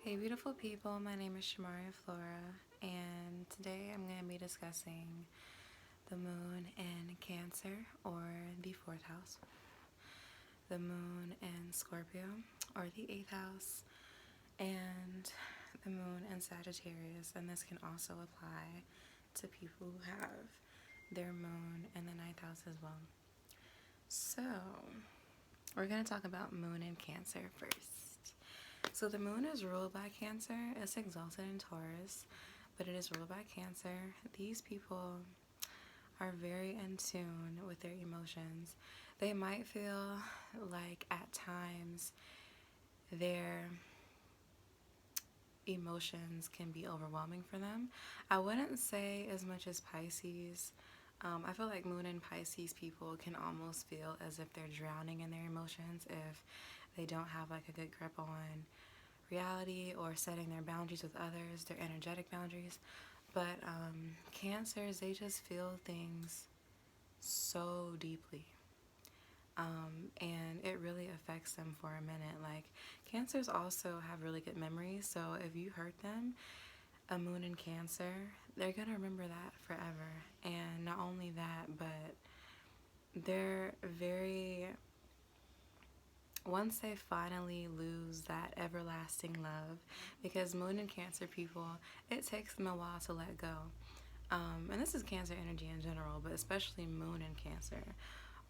Hey, beautiful people, my name is Shamaria Flora, and today I'm going to be discussing the moon in Cancer, or the fourth house, the moon in Scorpio, or the eighth house, and the moon in Sagittarius. And this can also apply to people who have their moon in the ninth house as well. So, we're going to talk about moon in Cancer first. So the moon is ruled by Cancer. It's exalted in Taurus, but it is ruled by Cancer. These people are very in tune with their emotions. They might feel like at times their emotions can be overwhelming for them. I wouldn't say as much as Pisces. I feel like moon and Pisces people can almost feel as if they're drowning in their emotions if they don't have like a good grip on reality or setting their boundaries with others, their energetic boundaries. But Cancers, they just feel things so deeply. And it really affects them for a minute. Like, Cancers also have really good memories, so if you hurt them, a moon in Cancer, they're gonna remember that forever. And not only that, but they're very, once they finally lose that everlasting love, because moon and Cancer people, it takes them a while to let go. And this is Cancer energy in general, but especially moon and Cancer.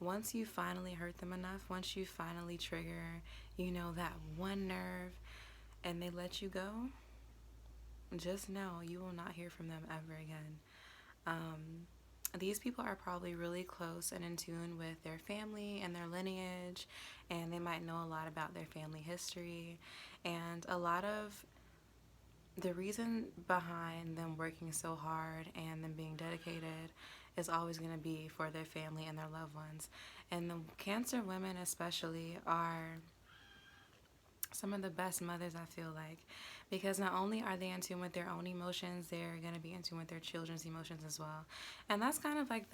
Once you finally hurt them enough, once you finally trigger, that one nerve, and they let you go, just know you will not hear from them ever again. These people are probably really close and in tune with their family and their lineage, and they might know a lot about their family history. And a lot of the reason behind them working so hard and them being dedicated is always going to be for their family and their loved ones. And the Cancer women, especially, are some of the best mothers, I feel like, because not only are they in tune with their own emotions, they're going to be in tune with their children's emotions as well. And that's kind of like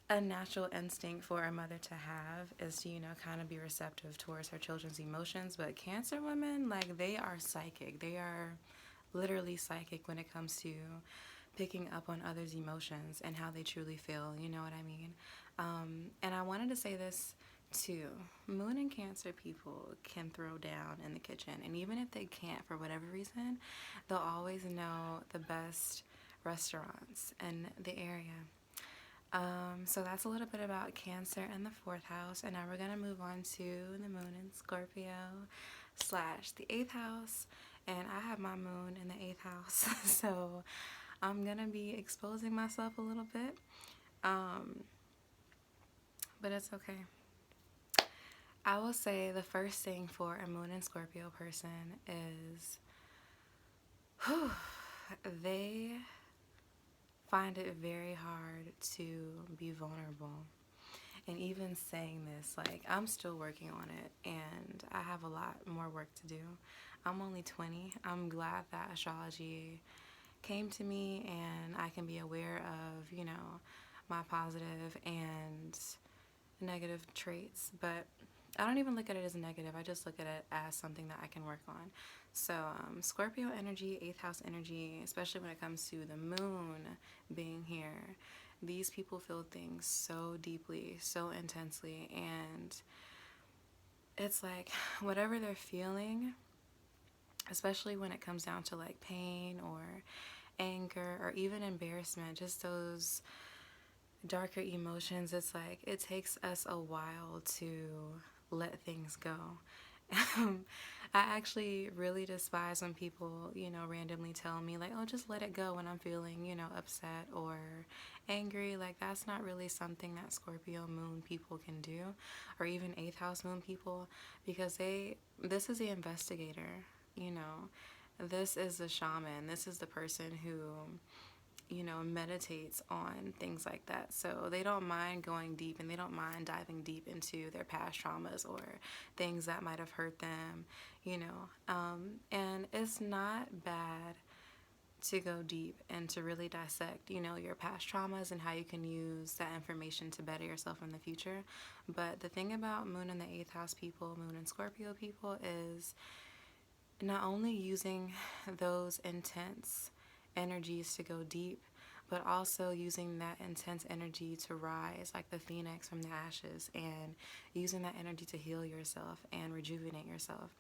a natural instinct for a mother to have, is to kind of be receptive towards her children's emotions. But Cancer women, like, they are psychic. They are literally psychic when it comes to picking up on others' emotions and how they truly feel. You know what I mean? And I wanted to say this too. Moon and Cancer people can throw down in the kitchen, and even if they can't for whatever reason, they'll always know the best restaurants in the area. So that's a little bit about Cancer in the fourth house, and now we're gonna move on to the moon in Scorpio slash the eighth house, and I have my moon in the eighth house, so I'm gonna be exposing myself a little bit, but it's okay. I will say the first thing for a moon in Scorpio person is they find it very hard to be vulnerable. And even saying this, like, I'm still working on it and I have a lot more work to do. I'm only 20. I'm glad that astrology came to me and I can be aware of, my positive and negative traits. But I don't even look at it as negative. I just look at it as something that I can work on. So Scorpio energy, eighth house energy, especially when it comes to the moon being here, these people feel things so deeply, so intensely, and it's like whatever they're feeling, especially when it comes down to like pain or anger or even embarrassment, just those darker emotions, it's like it takes us a while to let things go. I actually really despise when people, randomly tell me, like, oh, just let it go when I'm feeling, upset or angry. Like, that's not really something that Scorpio moon people can do, or even eighth house moon people, because this is the investigator, this is the shaman, this is the person who meditates on things like that. So they don't mind going deep, and they don't mind diving deep into their past traumas or things that might have hurt them, and it's not bad to go deep and to really dissect, your past traumas and how you can use that information to better yourself in the future. But the thing about moon in the eighth house people, moon and Scorpio people, is not only using those intense energies to go deep, but also using that intense energy to rise like the phoenix from the ashes, and using that energy to heal yourself and rejuvenate yourself.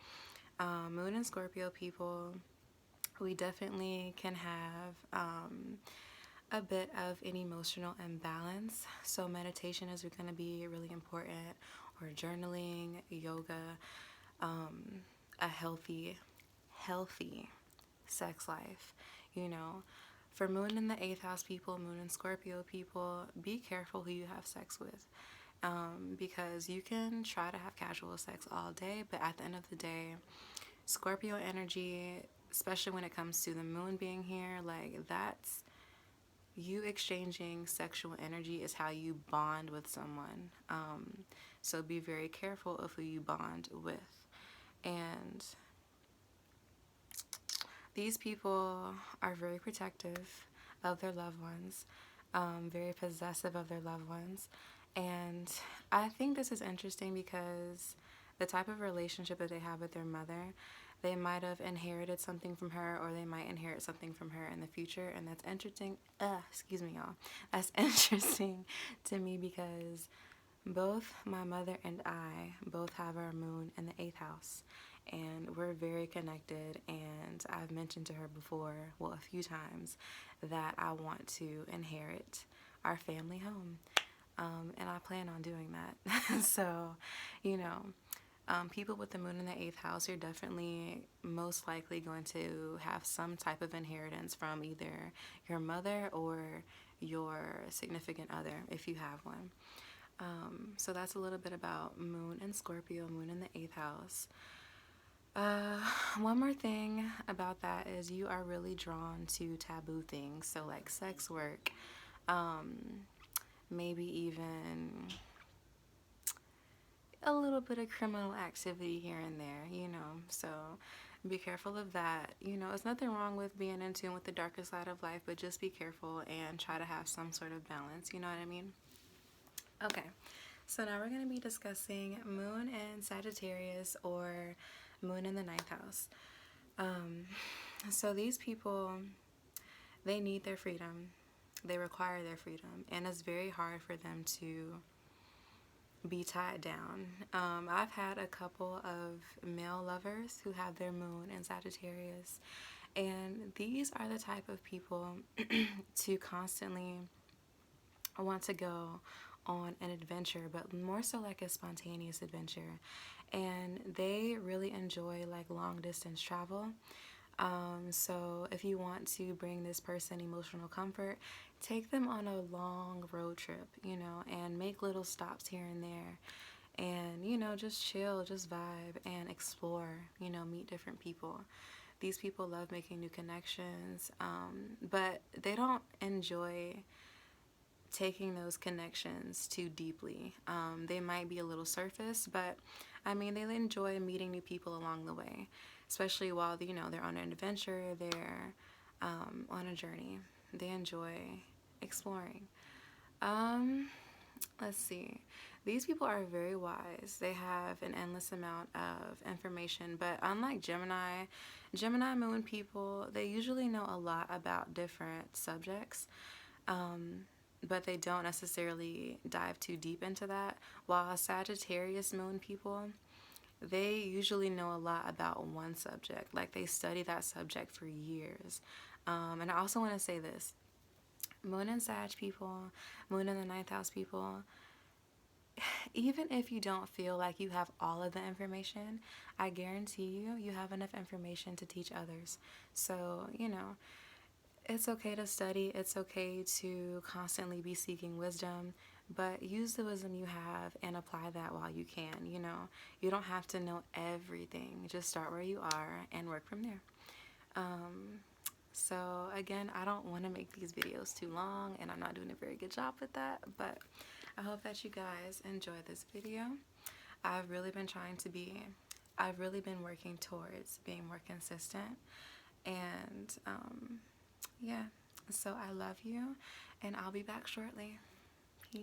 Moon and Scorpio people, we definitely can have a bit of an emotional imbalance. So meditation is going to be really important, or journaling, yoga, a healthy sex life. You know, for Moon in the 8th house people, Moon and Scorpio people, be careful who you have sex with. Because you can try to have casual sex all day, but at the end of the day, Scorpio energy, especially when it comes to the moon being here, like that's you exchanging sexual energy is how you bond with someone. So be very careful of who you bond with. And these people are very protective of their loved ones, very possessive of their loved ones. And I think this is interesting because the type of relationship that they have with their mother, they might have inherited something from her, or they might inherit something from her in the future. And that's interesting. Excuse me, y'all. That's interesting to me because both my mother and I both have our moon in the 8th house, and we're very connected. And I've mentioned to her before, well, a few times, that I want to inherit our family home. And I plan on doing that. So, you know, people with the moon in the 8th house, you're definitely most likely going to have some type of inheritance from either your mother or your significant other, if you have one. So that's a little bit about Moon and Scorpio, Moon in the 8th house. One more thing about that is you are really drawn to taboo things. So like sex work, maybe even a little bit of criminal activity here and there, you know. So be careful of that. You know, there's nothing wrong with being in tune with the darker side of life, but just be careful and try to have some sort of balance, you know what I mean? Okay, so now we're going to be discussing Moon in Sagittarius, or Moon in the 9th house. So these people, they need their freedom. They require their freedom, and it's very hard for them to be tied down. I've had a couple of male lovers who have their moon in Sagittarius, and these are the type of people to constantly want to go on an adventure, but more so like a spontaneous adventure. And they really enjoy like long distance travel. So if you want to bring this person emotional comfort, take them on a long road trip, you know, and make little stops here and there. And, you know, just chill, just vibe and explore, you know, meet different people. These people love making new connections, but they don't enjoy taking those connections too deeply. They might be a little surface, but I mean, they enjoy meeting new people along the way, especially while, you know, they're on an adventure, they're on a journey. They enjoy exploring. Let's see. These people are very wise. They have an endless amount of information, but unlike Gemini moon people, they usually know a lot about different subjects. But they don't necessarily dive too deep into that. While Sagittarius moon people, they usually know a lot about one subject. Like they study that subject for years. And I also want to say this. Moon and Sag people, Moon in the 9th house people, even if you don't feel like you have all of the information, I guarantee you have enough information to teach others. So, you know, it's okay to study. It's okay to constantly be seeking wisdom, but use the wisdom you have and apply that while you can. You know, you don't have to know everything. Just start where you are and work from there. So again, I don't want to make these videos too long, and I'm not doing a very good job with that, but I hope that you guys enjoy this video. I've really been working towards being more consistent, and yeah, so I love you, and I'll be back shortly.